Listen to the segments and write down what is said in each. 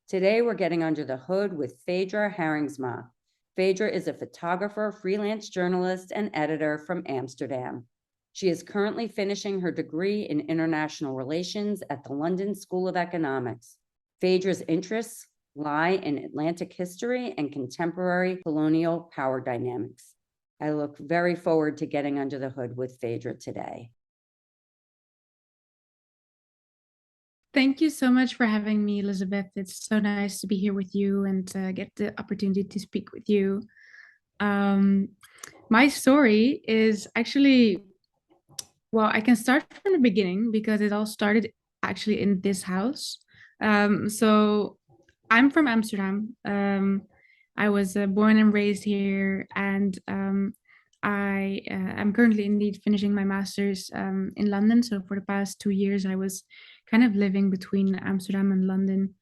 Today, we're getting under the hood with Phaedra Haringsma. Phaedra is a photographer, freelance journalist, and editor from Amsterdam. She is currently finishing her degree in international relations at the London School of Economics. Phaedra's interests lie in Atlantic history and contemporary colonial power dynamics. I look very forward to getting under the hood with Phaedra today. Thank you so much for having me, Elizabeth. It's so nice to be here with you and get the opportunity to speak with you. My story is actually, well, I can start from the beginning because it all started actually in this house. So I'm from Amsterdam. I was born and raised here, and I am currently indeed finishing my master's in London. So for the past 2 years, I was kind of living between Amsterdam and London.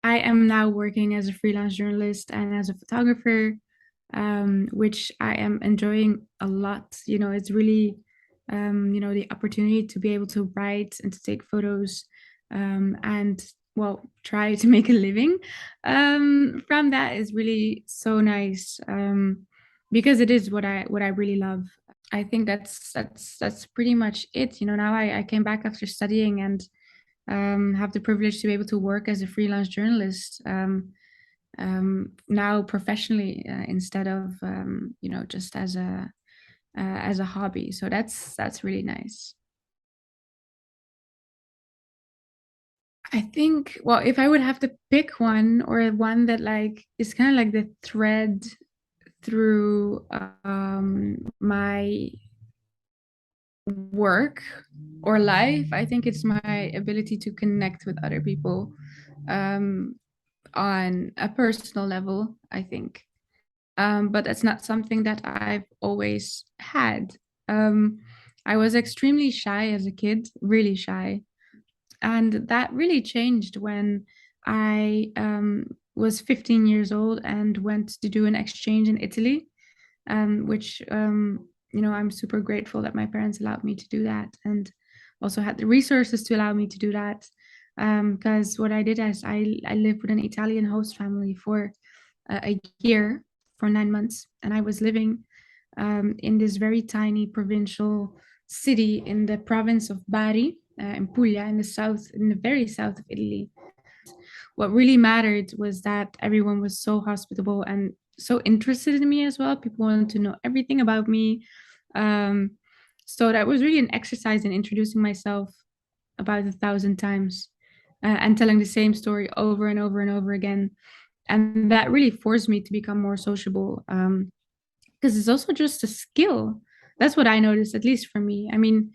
I am now working as a freelance journalist and as a photographer, which I am enjoying a lot. It's really, the opportunity to be able to write and to take photos, and well, try to make a living from that is really so nice, because it is what I really love. I think that's pretty much it. Now I came back after studying and have the privilege to be able to work as a freelance journalist, now professionally, instead of just as a hobby. So that's really nice. I think, well, if I would have to pick one, or one that like is kind of like the thread through my work or life, I think it's my ability to connect with other people um, on a personal level, I think. But that's not something that I've always had. Um, I was extremely shy as a kid, really shy. And that really changed when I was 15 years old and went to do an exchange in Italy, which, I'm super grateful that my parents allowed me to do that and also had the resources to allow me to do that. Because what I did is I lived with an Italian host family for a year, for 9 months, and I was living in this very tiny provincial city in the province of Bari, in Puglia, in the south, in the very south of Italy. What really mattered was that everyone was so hospitable and so interested in me as well. People wanted to know everything about me. Um, so that was really an exercise in introducing myself about 1,000 times, and telling the same story over and over and over again. And that really forced me to become more sociable, because it's also just a skill. That's what I noticed, at least for me. I mean,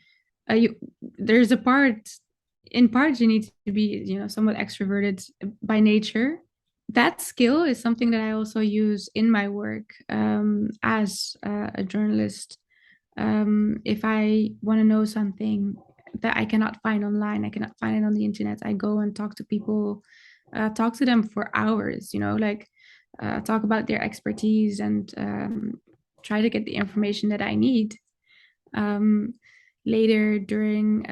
there's a part, in part, you need to be, somewhat extroverted by nature. That skill is something that I also use in my work, as a journalist. If I want to know something that I cannot find online, I cannot find it on the internet, I go and talk to people, talk to them for hours, like talk about their expertise, and try to get the information that I need. Um, Later, during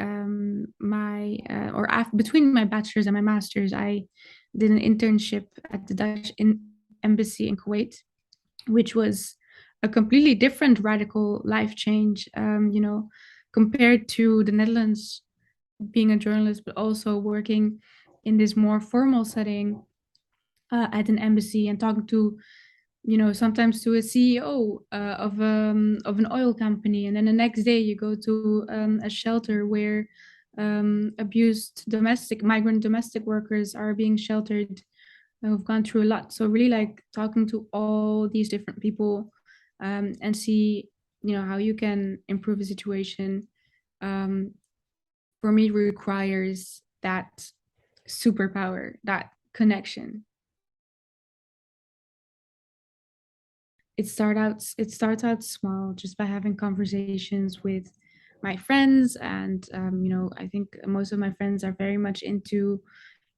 my or after, between my bachelor's and my master's, I did an internship at the embassy in Kuwait, which was a completely different radical life change, compared to the Netherlands, being a journalist, but also working in this more formal setting, at an embassy, and talking to, sometimes to a CEO of an oil company, and then the next day you go to a shelter where abused migrant domestic workers are being sheltered, who've gone through a lot. So really, like, talking to all these different people, and see, how you can improve a situation, um, for me requires that superpower, that connection. It starts out small, just by having conversations with my friends, and I think most of my friends are very much into,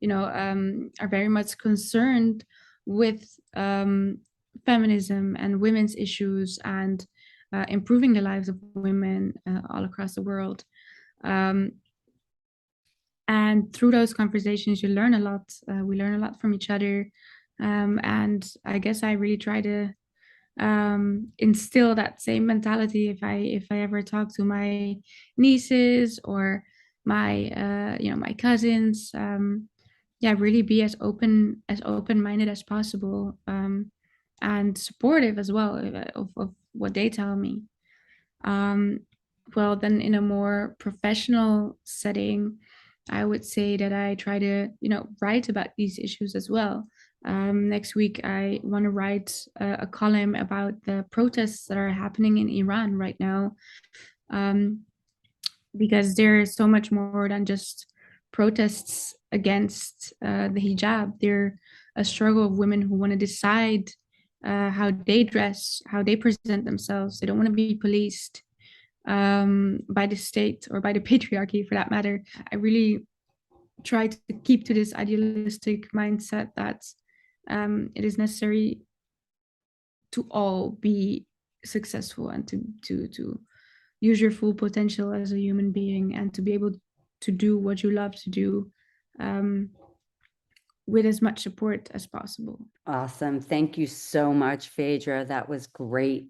are very much concerned with feminism and women's issues, and improving the lives of women all across the world. um, And through those conversations, you learn a lot. We learn a lot from each other. And I guess I really try to instill that same mentality if I ever talk to my nieces or my my cousins. Yeah, really be as open-minded as possible, and supportive as well, of what they tell me. Um, well, then in a more professional setting, I would say that I try to, write about these issues as well. Next week, I want to write a column about the protests that are happening in Iran right now, um, because there is so much more than just protests against the hijab. They're a struggle of women who want to decide how they dress, how they present themselves. They don't want to be policed by the state or by the patriarchy, for that matter. I really try to keep to this idealistic mindset that it is necessary to all be successful and to use your full potential as a human being and to be able to do what you love to do, um, with as much support as possible. Awesome. Thank you so much, Phaedra. That was great.